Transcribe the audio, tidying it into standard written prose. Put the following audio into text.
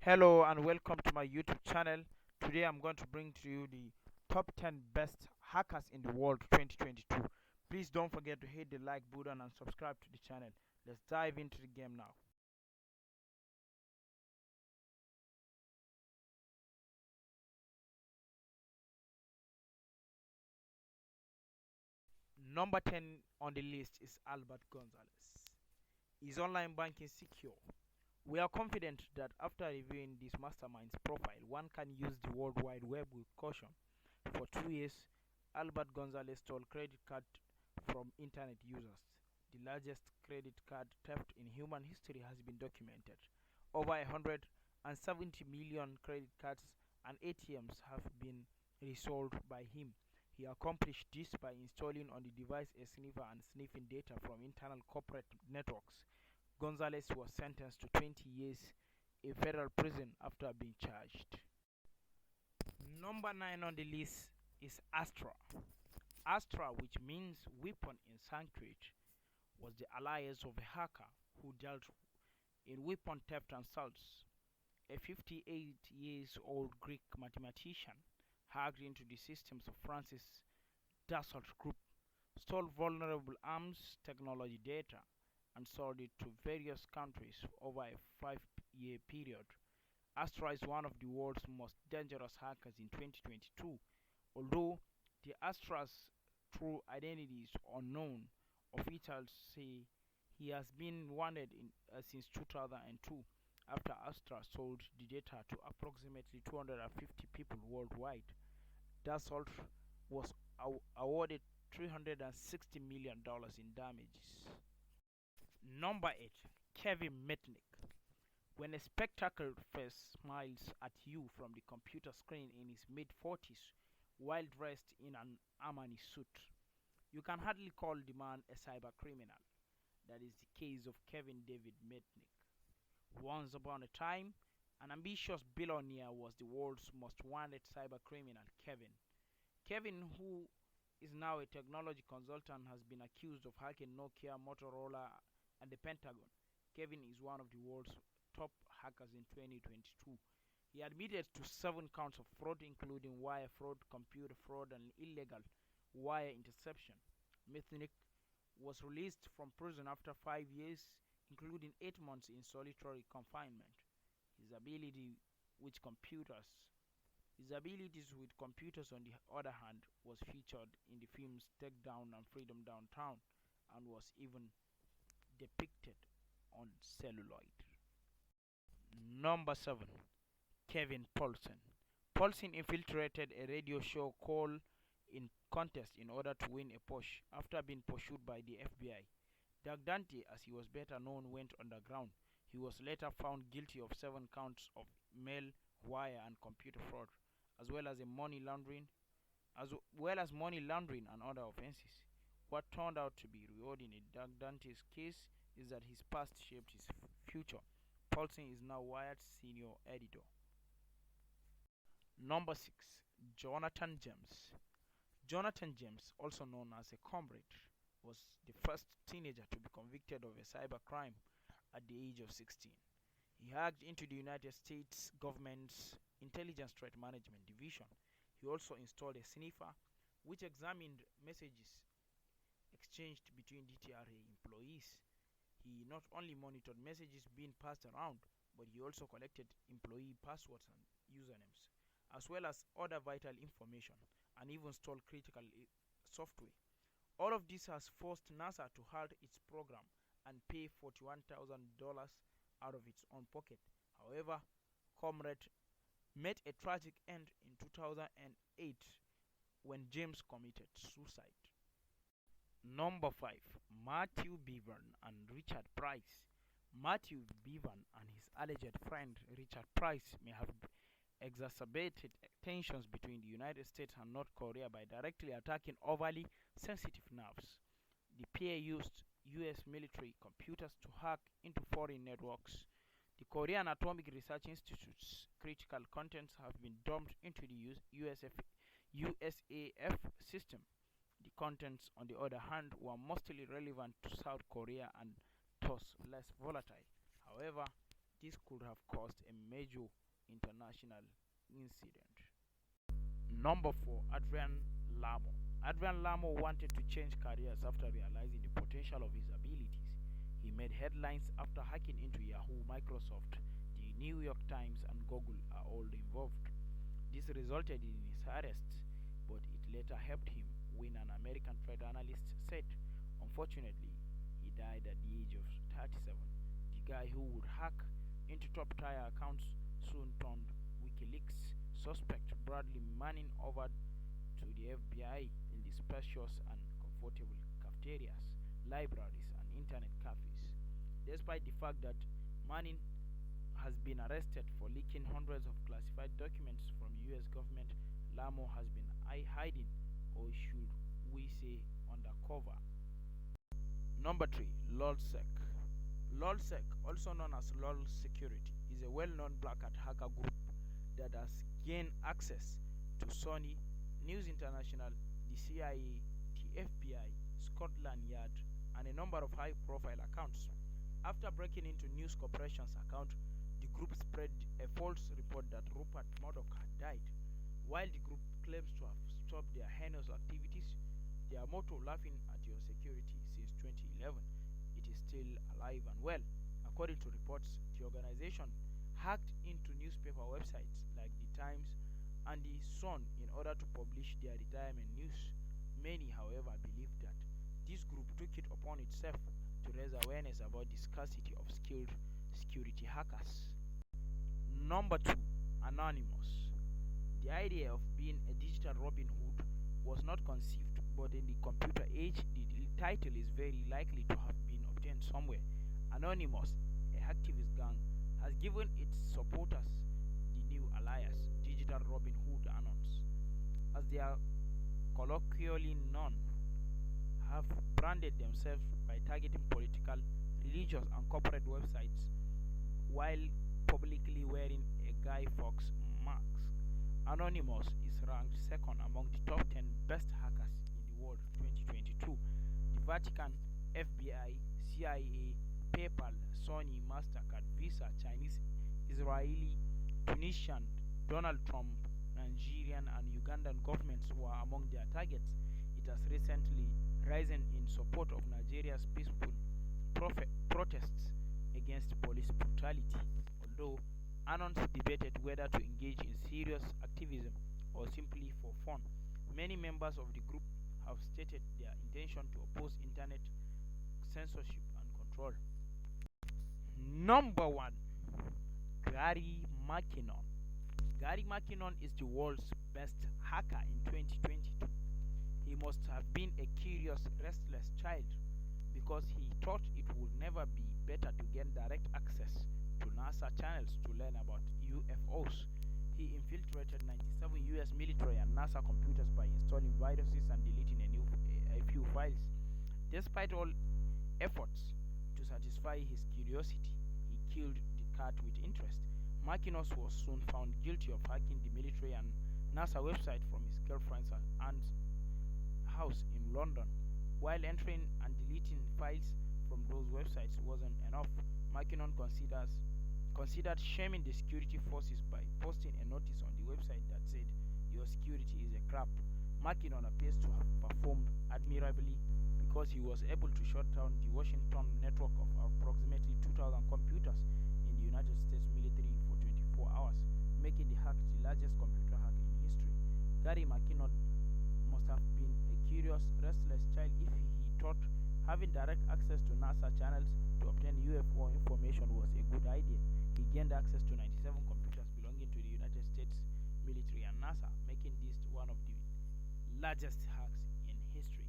Hello and welcome to my YouTube channel. Today I'm going to bring to you the top 10 best hackers in the world 2022. Please don't forget to hit the like button and subscribe to the channel. Let's dive into the game now. Number 10 on the list is Albert Gonzalez. Is online banking secure? We are confident that after reviewing this mastermind's profile, one can use the World Wide Web with caution. For 2 years, Albert Gonzalez stole credit cards from internet users. The largest credit card theft in human history has been documented. Over 170 million credit cards and ATMs have been resold by him. He accomplished this by installing on the device a sniffer and sniffing data from internal corporate networks. Gonzalez was sentenced to 20 years in federal prison after being charged. Number 9 on the list is Astra. Astra, which means weapon in Sanskrit, was the alliance of a hacker who dealt in weapon theft and assaults. A 58 years old Greek mathematician hacked into the systems of France's Dassault Group, stole vulnerable arms technology data, and sold it to various countries over a 5-year period. Astra is one of the world's most dangerous hackers in 2022. Although the Astra's true identity is unknown, officials say he has been wanted since 2002 after Astra sold the data to approximately 250 people worldwide. Dassault was awarded $360 million in damages. Number 8. Kevin Mitnick. When a spectacle face smiles at you from the computer screen in his mid-40s while dressed in an Armani suit, you can hardly call the man a cybercriminal. That is the case of Kevin David Mitnick. Once upon a time, an ambitious billionaire was the world's most wanted cybercriminal, Kevin. Kevin, who is now a technology consultant, has been accused of hacking Nokia, Motorola, and the Pentagon. Kevin is one of the world's top hackers in 2022. He admitted to 7 counts of fraud, including wire fraud, computer fraud, and illegal wire interception. Mitnick was released from prison after 5 years, including 8 months in solitary confinement. His ability with computers his abilities with computers, on the other hand, was featured in the films Takedown and Freedom Downtown, and was even depicted on celluloid. Number 7. Kevin Paulson. Paulson infiltrated a radio show call in contest in order to win a Porsche after being pursued by the FBI. Doug Dante, as he was better known, went underground. He was later found guilty of 7 counts of mail, wire, and computer fraud, as well as money laundering and other offenses. What turned out to be rewarding in Doug Dante's case is that his past shaped his future. Paulson is now Wired's senior editor. Number 6. Jonathan James. Jonathan James, also known as a comrade, was the first teenager to be convicted of a cybercrime at the age of 16. He hacked into the United States government's Intelligence Threat Management Division. He also installed a sniffer which examined messages exchanged between DTRA employees. He not only monitored messages being passed around, but he also collected employee passwords and usernames, as well as other vital information, and even stole critical software. All of this has forced NASA to halt its program and pay $41,000 out of its own pocket. However, Comrade met a tragic end in 2008 when James committed suicide. Number 5. Matthew Bevan and Richard Price. Matthew Bevan and his alleged friend Richard Price may have exacerbated tensions between the United States and North Korea by directly attacking overly sensitive nerves. The pair used US military computers to hack into foreign networks. The Korean Atomic Research Institute's critical contents have been dumped into the USAF system. The contents, on the other hand, were mostly relevant to South Korea and thus less volatile. However, This could have caused a major international incident. Number 4, Adrian Lamo. Adrian Lamo wanted to change careers after realizing the potential of his abilities. He made headlines after hacking into Yahoo, Microsoft, the New York Times, and Google are all involved. This resulted in his arrest, but it later helped him win, an American trade analyst said. Unfortunately, he died at the age of 37. The guy who would hack into top-tier accounts soon turned WikiLeaks suspect Bradley Manning over to the FBI in the spacious and comfortable cafeterias, libraries, and internet cafes. Despite the fact that Manning has been arrested for leaking hundreds of classified documents from US government, Lamo has been hiding, or should we say undercover. Number 3, LOLSEC. LOLSEC, also known as LOL Security, is a well-known black hat hacker group that has gained access to Sony, News International, the CIA, the FBI, Scotland Yard, and a number of high-profile accounts. After breaking into News Corporation's account, the group spread a false report that Rupert Murdoch had died. While the group claims to have stopped their heinous activities, their motto, "Laughing at your security," since 2011, it is still alive and well. According to reports, the organization hacked into newspaper websites like The Times and The Sun in order to publish their retirement news. Many, however, believe that this group took it upon itself to raise awareness about the scarcity of skilled security hackers. Number 2, Anonymous. The idea of being a digital Robin Hood was not conceived, but in the computer age, the title is very likely to have been obtained somewhere. Anonymous, a hacktivist gang, has given its supporters the new alias, Digital Robin Hood Anons, as they are colloquially known, have branded themselves by targeting political, religious, and corporate websites while publicly wearing a Guy Fawkes mask. Anonymous is ranked second among the top 10 best hackers in the world 2022. The Vatican, FBI, CIA, PayPal, Sony, MasterCard, Visa, Chinese, Israeli, Tunisian, Donald Trump, Nigerian, and Ugandan governments were among their targets. It has recently risen in support of Nigeria's peaceful protests against police brutality, although Anons debated whether to engage in serious activism or simply for fun. Many members of the group have stated their intention to oppose internet censorship and control. Number 1, Gary McKinnon. Gary McKinnon is the world's best hacker in 2022. He must have been a curious, restless child because he thought it would never be better to gain direct access to NASA channels to learn about UFOs. He infiltrated 97 US military and NASA computers by installing viruses and deleting a few files. Despite all efforts to satisfy his curiosity, he killed the cat with interest. McKinnon was soon found guilty of hacking the military and NASA website from his girlfriend's aunt's house in London. While entering and deleting files from those websites wasn't enough, McKinnon considered shaming the security forces by posting a notice on the website that said, "Your security is a crap." McKinnon appears to have performed admirably because he was able to shut down the Washington network of approximately 2,000 computers in the United States military for 24 hours, making the hack the largest computer hack in history. Gary McKinnon must have been a curious, restless child if he thought having direct access to NASA channels to obtain UFO information was a good idea. He gained access to 97 computers belonging to the United States military and NASA, making this one of the largest hacks in history.